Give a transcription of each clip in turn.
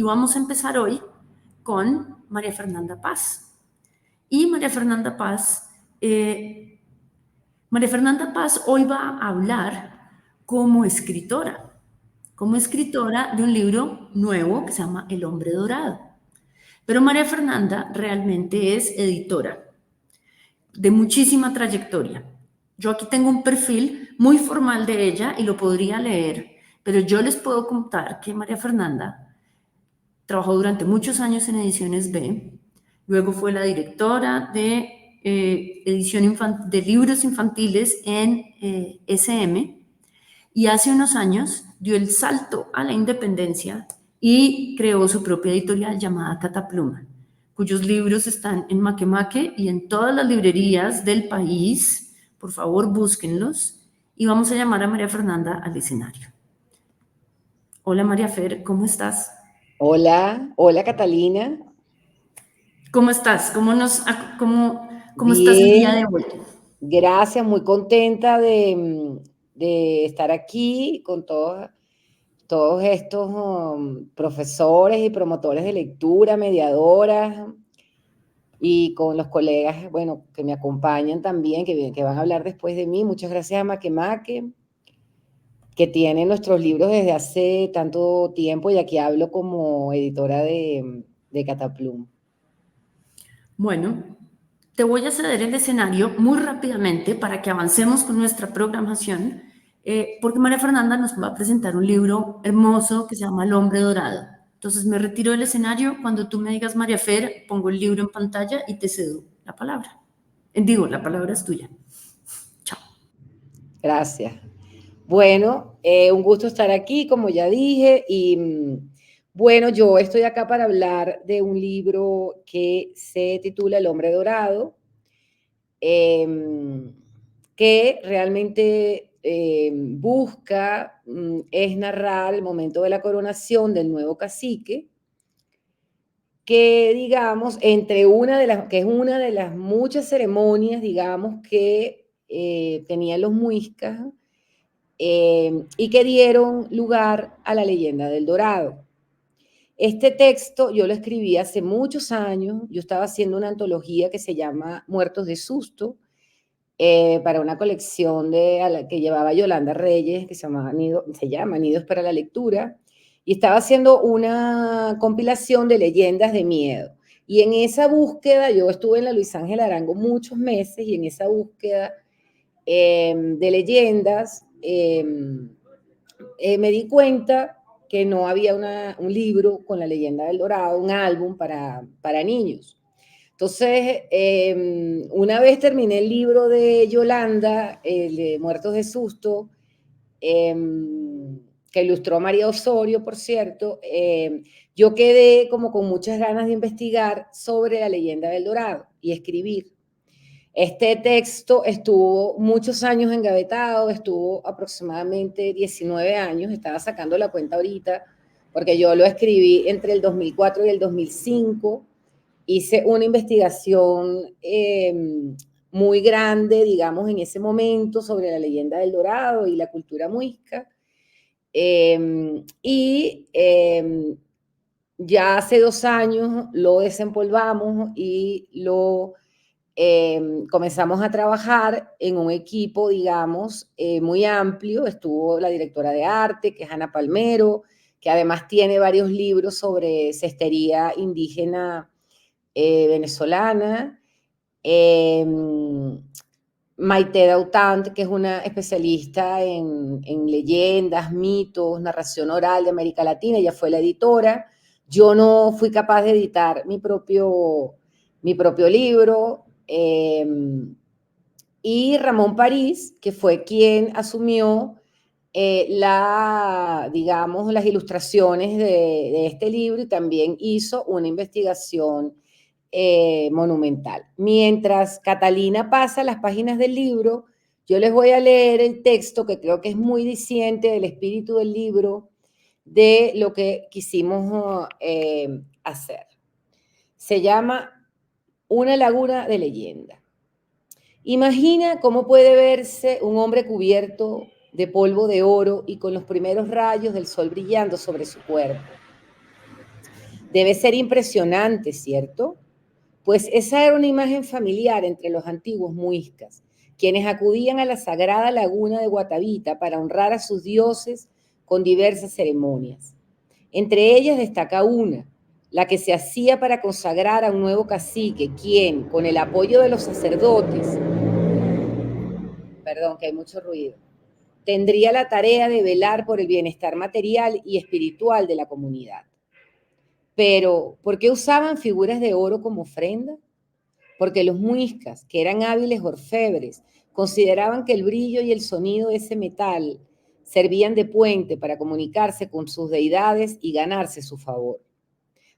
y vamos a empezar hoy con María Fernanda Paz. Y María Fernanda Paz hoy va a hablar como escritora de un libro nuevo que se llama El Hombre Dorado. Pero María Fernanda realmente es editora de muchísima trayectoria. Yo aquí tengo un perfil muy formal de ella y lo podría leer, pero yo les puedo contar que María Fernanda trabajó durante muchos años en Ediciones B, luego fue la directora de de libros infantiles en SM, y hace unos años dio el salto a la independencia y creó su propia editorial llamada Catapluma, cuyos libros están en Makemake y en todas las librerías del país. Por favor, búsquenlos. Y vamos a llamar a María Fernanda al escenario. Hola María Fer, ¿cómo estás? Hola, hola Catalina. ¿Cómo estás? ¿Cómo estás el día de Bien, hoy? gracias, muy contenta de estar aquí con todos estos profesores y promotores de lectura, mediadoras, y con los colegas, bueno, que me acompañan también, que van a hablar después de mí. Muchas gracias a Makemake, que tiene nuestros libros desde hace tanto tiempo, y aquí hablo como editora de Cataplum. Bueno, te voy a ceder el escenario muy rápidamente para que avancemos con nuestra programación, porque María Fernanda nos va a presentar un libro hermoso que se llama El Hombre Dorado. Entonces me retiro del escenario. Cuando tú me digas María Fer, pongo el libro en pantalla y te cedo la palabra. La palabra es tuya. Chao. Gracias. Bueno, un gusto estar aquí, como ya dije, y bueno, yo estoy acá para hablar de un libro que se titula El Hombre Dorado, eh, que realmente busca, es narrar el momento de la coronación del nuevo cacique, que digamos, que es una de las muchas ceremonias, digamos, que tenían los muiscas, y que dieron lugar a la leyenda del Dorado. Este texto yo lo escribí hace muchos años. Yo estaba haciendo una antología que se llama Muertos de Susto, para una colección que llevaba Yolanda Reyes, que se llama Nidos para la Lectura, y estaba haciendo una compilación de leyendas de miedo. Y en esa búsqueda, yo estuve en la Luis Ángel Arango muchos meses, y en esa búsqueda de leyendas, me di cuenta que no había un libro con la leyenda del Dorado, un álbum para niños. Entonces, una vez terminé el libro de Yolanda, el de Muertos de Susto, que ilustró María Osorio, por cierto, yo quedé como con muchas ganas de investigar sobre la leyenda del Dorado y escribir. Este texto estuvo muchos años engavetado, estuvo aproximadamente 19 años, estaba sacando la cuenta ahorita, porque yo lo escribí entre el 2004 y el 2005. Hice una investigación muy grande, digamos, en ese momento sobre la leyenda del Dorado y la cultura muisca. Ya hace 2 años lo desempolvamos y comenzamos a trabajar en un equipo, digamos, muy amplio. Estuvo la directora de arte, que es Ana Palmero, que además tiene varios libros sobre cestería indígena venezolana. Maite Dautant, que es una especialista en leyendas, mitos, narración oral de América Latina. Ella fue la editora. Yo no fui capaz de editar mi propio libro. Y Ramón París, que fue quien asumió digamos, las ilustraciones de este libro, y también hizo una investigación monumental. Mientras Catalina pasa las páginas del libro, yo les voy a leer el texto, que creo que es muy diciente del espíritu del libro, de lo que quisimos hacer. Se llama Una laguna de leyenda. Imagina cómo puede verse un hombre cubierto de polvo de oro y con los primeros rayos del sol brillando sobre su cuerpo. Debe ser impresionante, ¿cierto? Pues esa era una imagen familiar entre los antiguos muiscas, quienes acudían a la sagrada laguna de Guatavita para honrar a sus dioses con diversas ceremonias. Entre ellas destaca una, la que se hacía para consagrar a un nuevo cacique, quien, con el apoyo de los sacerdotes, perdón, que hay mucho ruido, tendría la tarea de velar por el bienestar material y espiritual de la comunidad. Pero, ¿por qué usaban figuras de oro como ofrenda? Porque los muiscas, que eran hábiles orfebres, consideraban que el brillo y el sonido de ese metal servían de puente para comunicarse con sus deidades y ganarse su favor.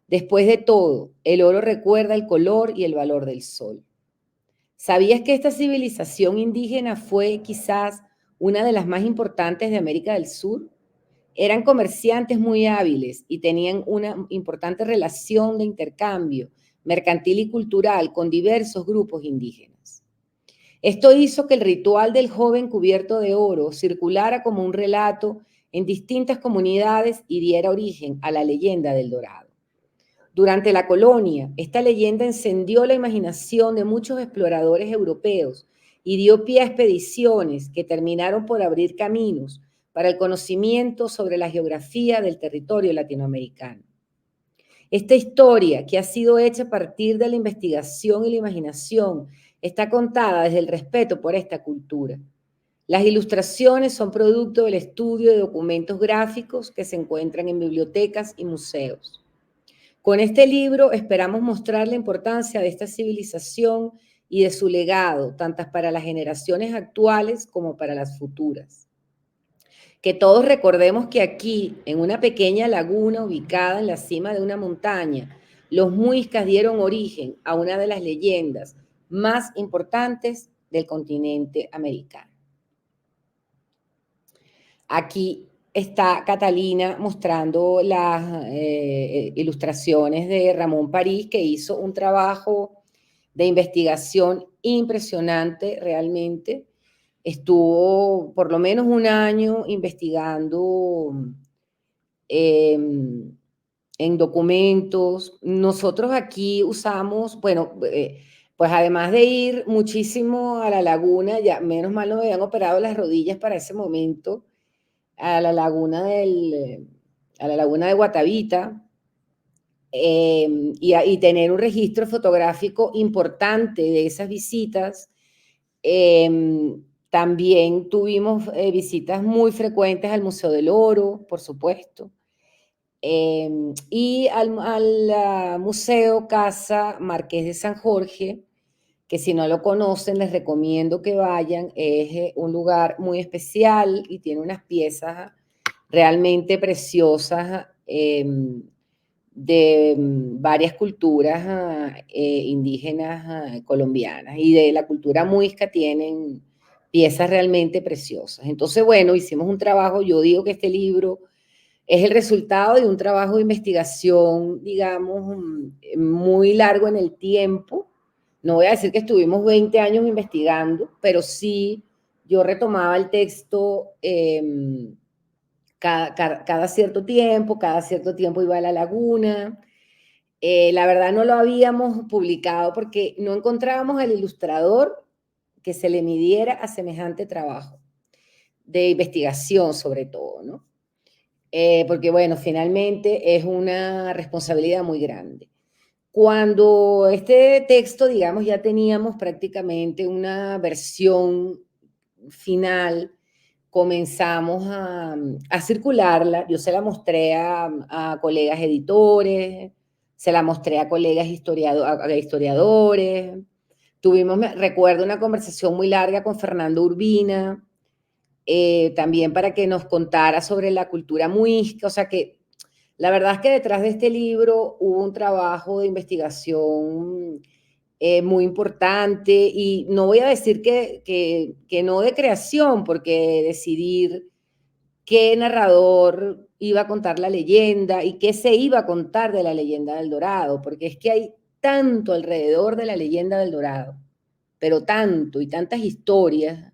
Después de todo, el oro recuerda el color y el valor del sol. ¿Sabías que esta civilización indígena fue quizás una de las más importantes de América del Sur? Eran comerciantes muy hábiles y tenían una importante relación de intercambio mercantil y cultural con diversos grupos indígenas. Esto hizo que el ritual del joven cubierto de oro circulara como un relato en distintas comunidades y diera origen a la leyenda del Dorado. Durante la colonia, esta leyenda encendió la imaginación de muchos exploradores europeos y dio pie a expediciones que terminaron por abrir caminos para el conocimiento sobre la geografía del territorio latinoamericano. Esta historia, que ha sido hecha a partir de la investigación y la imaginación, está contada desde el respeto por esta cultura. Las ilustraciones son producto del estudio de documentos gráficos que se encuentran en bibliotecas y museos. Con este libro esperamos mostrar la importancia de esta civilización y de su legado, tanto para las generaciones actuales como para las futuras. Que todos recordemos que aquí, en una pequeña laguna ubicada en la cima de una montaña, los muiscas dieron origen a una de las leyendas más importantes del continente americano. Aquí está Catalina mostrando las ilustraciones de Ramón París, que hizo un trabajo de investigación impresionante realmente. Estuvo por lo menos un año investigando en documentos. Nosotros aquí usamos, bueno, pues además de ir muchísimo a la laguna, ya menos mal no me habían operado las rodillas para ese momento, a la laguna de Guatavita, y tener un registro fotográfico importante de esas visitas. También tuvimos visitas muy frecuentes al Museo del Oro, por supuesto, y al Museo Casa Marqués de San Jorge, que si no lo conocen les recomiendo que vayan. Es un lugar muy especial y tiene unas piezas realmente preciosas de varias culturas indígenas colombianas, y de la cultura muisca tienen piezas realmente preciosas. Entonces, bueno, hicimos un trabajo. Yo digo que este libro es el resultado de un trabajo de investigación, digamos, muy largo en el tiempo. No voy a decir que estuvimos 20 años investigando, pero sí yo retomaba el texto cada cierto tiempo iba a la laguna. La verdad no lo habíamos publicado porque no encontrábamos el ilustrador que se le midiera a semejante trabajo de investigación, sobre todo, ¿no? Porque, bueno, finalmente es una responsabilidad muy grande. Cuando este texto, digamos, ya teníamos prácticamente una versión final, comenzamos a circularla. Yo se la mostré a colegas editores, se la mostré a colegas historiadores. Tuvimos, recuerdo, una conversación muy larga con Fernando Urbina, también para que nos contara sobre la cultura muisca. O sea que la verdad es que detrás de este libro hubo un trabajo de investigación muy importante, y no voy a decir que no de creación, porque decidir qué narrador iba a contar la leyenda y qué se iba a contar de la leyenda del Dorado, porque es que hay tanto alrededor de la leyenda del Dorado, pero tanto y tantas historias,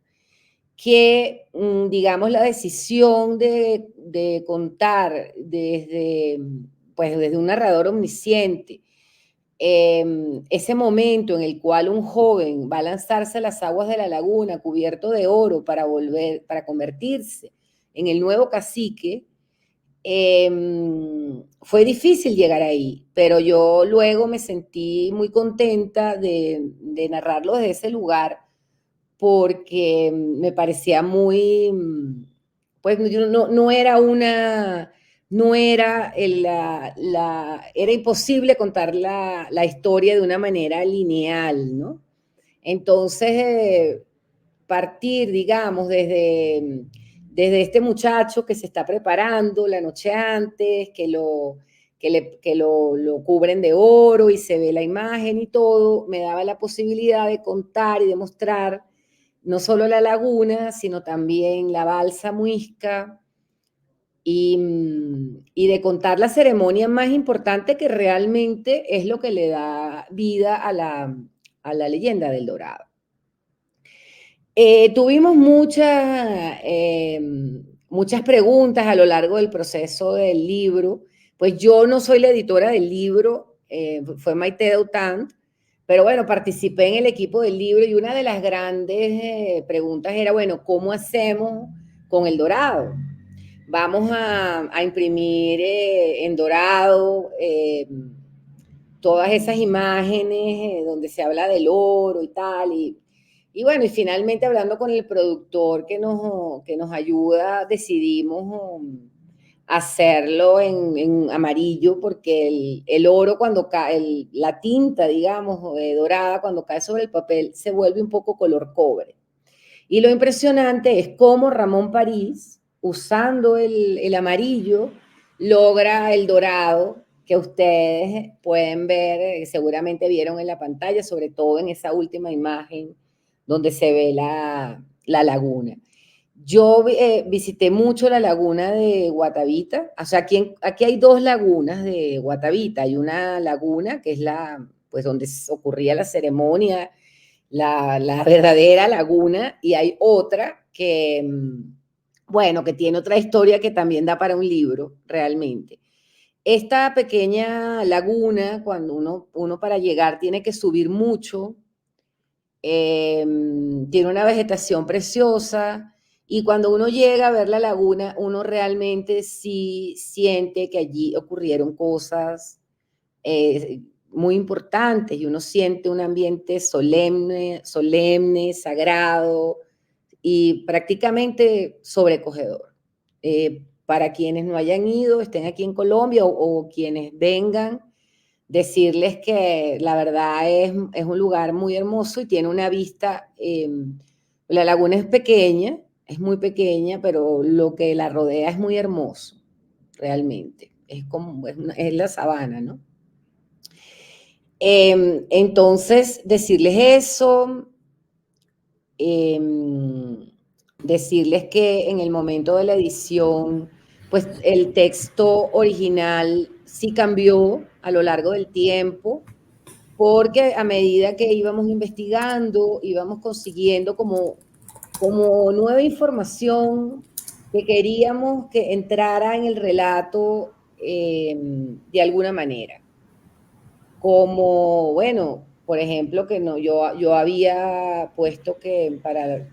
que, digamos, la decisión de contar desde pues desde un narrador omnisciente, ese momento en el cual un joven va a lanzarse a las aguas de la laguna cubierto de oro para convertirse en el nuevo cacique, fue difícil llegar ahí, pero yo luego me sentí muy contenta de narrarlo desde ese lugar porque me parecía muy, pues no era no era, era imposible contar la historia de una manera lineal, ¿no? Entonces, partir, digamos, desde este muchacho que se está preparando la noche antes, lo cubren de oro y se ve la imagen y todo, me daba la posibilidad de contar y de mostrar no solo la laguna, sino también la balsa Muisca y de contar la ceremonia más importante que realmente es lo que le da vida a la leyenda del Dorado. Tuvimos muchas preguntas a lo largo del proceso del libro. Pues yo no soy la editora del libro, fue Maite Dautant, pero bueno, participé en el equipo del libro y una de las grandes preguntas era, bueno, ¿cómo hacemos con el dorado? Vamos a imprimir en dorado todas esas imágenes donde se habla del oro y tal, y bueno, y finalmente hablando con el productor que nos ayuda, decidimos hacerlo en amarillo, porque el oro cuando cae, la tinta, digamos, dorada, cuando cae sobre el papel, se vuelve un poco color cobre. Y lo impresionante es cómo Ramón París, usando el amarillo, logra el dorado que ustedes pueden ver, seguramente vieron en la pantalla, sobre todo en esa última imagen donde se ve la laguna. Yo visité mucho la laguna de Guatavita, o sea, aquí hay dos lagunas de Guatavita, hay una laguna que es pues donde ocurría la ceremonia, la verdadera laguna, y hay otra que, bueno, que tiene otra historia que también da para un libro, realmente. Esta pequeña laguna, cuando uno para llegar tiene que subir mucho, tiene una vegetación preciosa, y cuando uno llega a ver la laguna, uno realmente sí siente que allí ocurrieron cosas muy importantes, y uno siente un ambiente solemne, sagrado y prácticamente sobrecogedor. Para quienes no hayan ido, estén aquí en Colombia o quienes vengan, decirles que la verdad es un lugar muy hermoso y tiene una vista, la laguna es pequeña, es muy pequeña, pero lo que la rodea es muy hermoso, realmente. Es la sabana, ¿no? Entonces, decirles eso, decirles que en el momento de la edición, pues el texto original sí cambió a lo largo del tiempo, porque a medida que íbamos investigando, íbamos consiguiendo como nueva información que queríamos que entrara en el relato de alguna manera. Como, bueno, por ejemplo, que no, yo había puesto que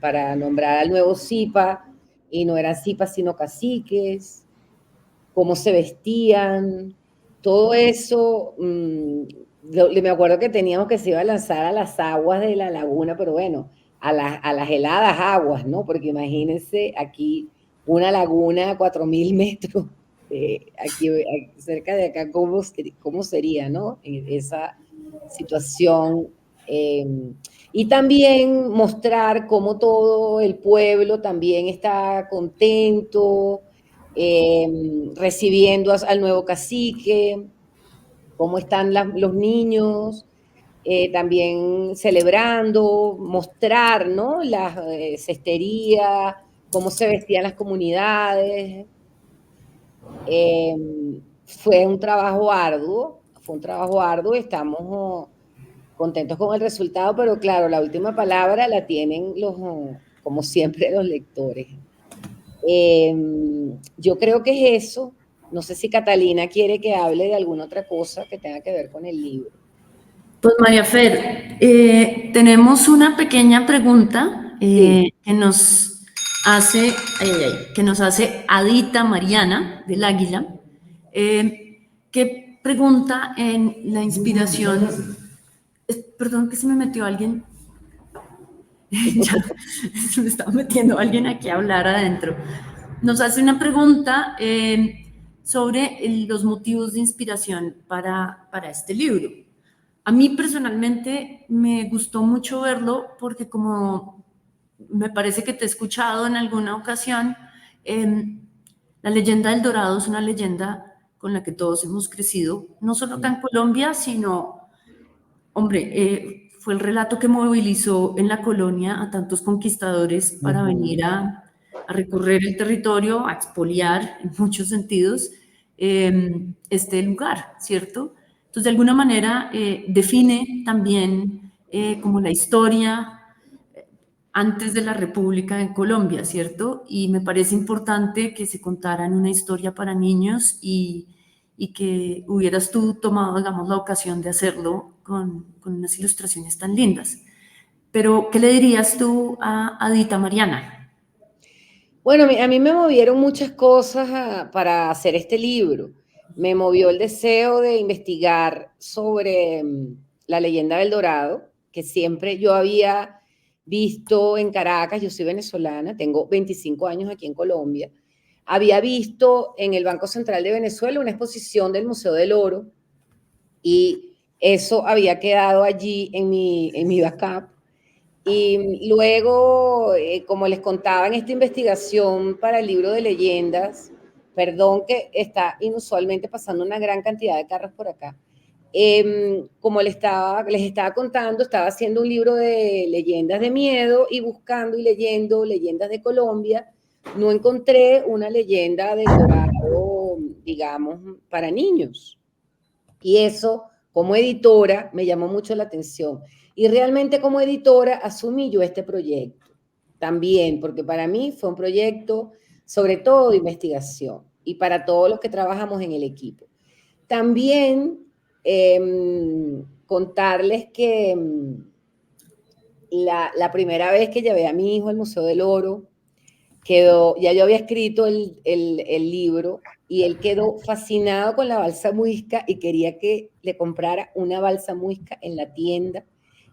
para nombrar al nuevo Zipa, y no eran Zipas sino caciques, cómo se vestían, todo eso. Me acuerdo que teníamos que se iba a lanzar a las aguas de la laguna, pero bueno, a las heladas aguas, ¿no? Porque imagínense aquí una laguna a 4.000 metros, aquí cerca de acá, cómo sería, ¿no? Esa situación. Y también mostrar cómo todo el pueblo también está contento, recibiendo al nuevo cacique, cómo están los niños, también celebrando, mostrar, ¿no? Las cesterías, cómo se vestían las comunidades. Fue un trabajo arduo, estamos contentos con el resultado, pero claro, la última palabra la tienen como siempre, los lectores. Yo creo que es eso. No sé si Catalina quiere que hable de alguna otra cosa que tenga que ver con el libro. Pues María Fer, tenemos una pequeña pregunta Sí. que nos hace Adita Mariana del Águila, que pregunta en la inspiración. Perdón que se me metió alguien. Ya se me estaba metiendo alguien aquí a hablar adentro. Nos hace una pregunta sobre los motivos de inspiración para este libro. A mí personalmente me gustó mucho verlo porque como me parece que te he escuchado en alguna ocasión, la leyenda del Dorado es una leyenda con la que todos hemos crecido, no solo acá en Colombia, sino, hombre, fue el relato que movilizó en la colonia a tantos conquistadores para venir a recorrer el territorio, a expoliar en muchos sentidos este lugar, ¿cierto? Entonces, de alguna manera, define también como la historia antes de la República en Colombia, ¿cierto? Y me parece importante que se contaran una historia para niños y que hubieras tú tomado, digamos, la ocasión de hacerlo con unas ilustraciones tan lindas. Pero, ¿qué le dirías tú a Adita Mariana? Bueno, a mí me movieron muchas cosas para hacer este libro. Me movió el deseo de investigar sobre la leyenda del Dorado, que siempre yo había visto en Caracas. Yo soy venezolana, tengo 25 años aquí en Colombia. Había visto en el Banco Central de Venezuela una exposición del Museo del Oro y eso había quedado allí en mi backup. Y luego, como les contaba en esta investigación para el libro de leyendas, perdón que está inusualmente pasando una gran cantidad de carros por acá, como les estaba contando, estaba haciendo un libro de leyendas de miedo y buscando y leyendo leyendas de Colombia, no encontré una leyenda del Dorado, digamos, para niños. Y eso, como editora, me llamó mucho la atención. Y realmente como editora asumí yo este proyecto también, porque para mí fue un proyecto sobre todo de investigación y para todos los que trabajamos en el equipo. También contarles que la primera vez que llevé a mi hijo al Museo del Oro, ya yo había escrito el libro y él quedó fascinado con la balsa muisca y quería que le comprara una balsa muisca en la tienda.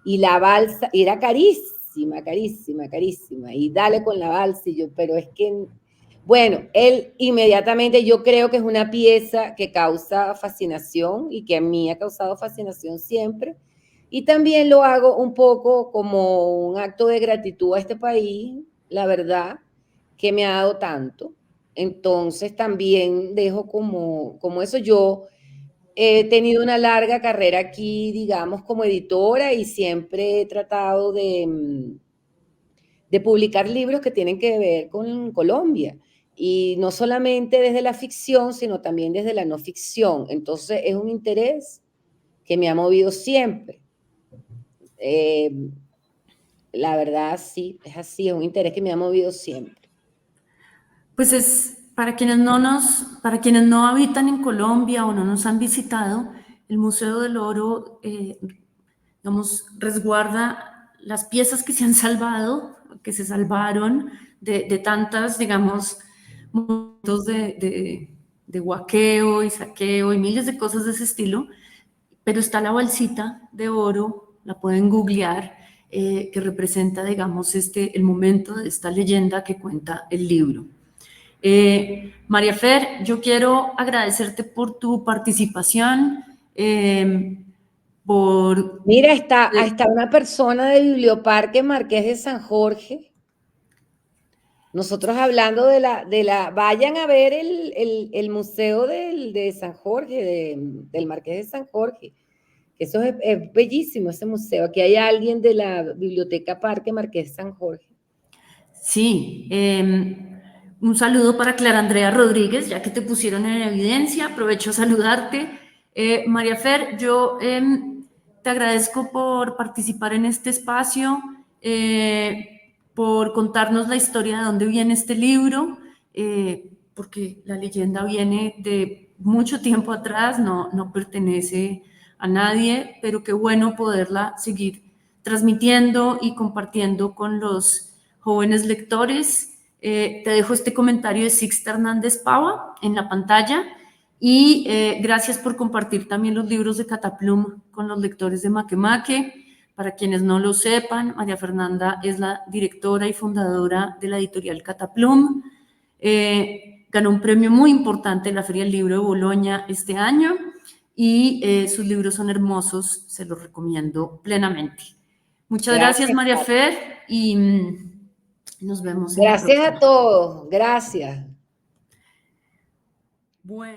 Y la balsa era carísima, carísima, carísima. Y dale con la balsa. Y yo, pero es que, bueno, él inmediatamente, yo creo que es una pieza que causa fascinación y que a mí ha causado fascinación siempre. Y también lo hago un poco como un acto de gratitud a este país, la verdad, que me ha dado tanto. Entonces también dejo como eso. Yo he tenido una larga carrera aquí, digamos, como editora y siempre he tratado de publicar libros que tienen que ver con Colombia. Y no solamente desde la ficción, sino también desde la no ficción. Entonces es un interés que me ha movido siempre. Eh, la verdad, sí, es así, es un interés que me ha movido siempre. Pues es, para quienes no habitan en Colombia o no nos han visitado, el Museo del Oro, digamos, resguarda las piezas que se han salvado, que se salvaron de tantas, digamos, momentos de huaqueo y saqueo y miles de cosas de ese estilo, pero está la balsita de oro, la pueden googlear, que representa, digamos, el momento de esta leyenda que cuenta el libro. María Fer, yo quiero agradecerte por tu participación, por... Mira, está una persona de Biblioparque Marqués de San Jorge. Nosotros hablando vayan a ver el museo de San Jorge, del Marqués de San Jorge. Eso es bellísimo, ese museo. Aquí hay alguien de la Biblioteca Parque Marqués de San Jorge. Sí, un saludo para Clara Andrea Rodríguez, ya que te pusieron en evidencia, aprovecho a saludarte. María Fer, yo te agradezco por participar en este espacio, por contarnos la historia de dónde viene este libro. porque la leyenda viene de mucho tiempo atrás, no pertenece a nadie, pero qué bueno poderla seguir transmitiendo y compartiendo con los jóvenes lectores. Te dejo este comentario de Sixta Hernández Pava en la pantalla y gracias por compartir también los libros de Cataplum con los lectores de Makemake. Para quienes no lo sepan, María Fernanda es la directora y fundadora de la editorial Cataplum. Ganó un premio muy importante en la Feria del Libro de Boloña este año y sus libros son hermosos, se los recomiendo plenamente. Muchas gracias María Fer, y nos vemos en la próxima. Gracias a todos, gracias. Bueno.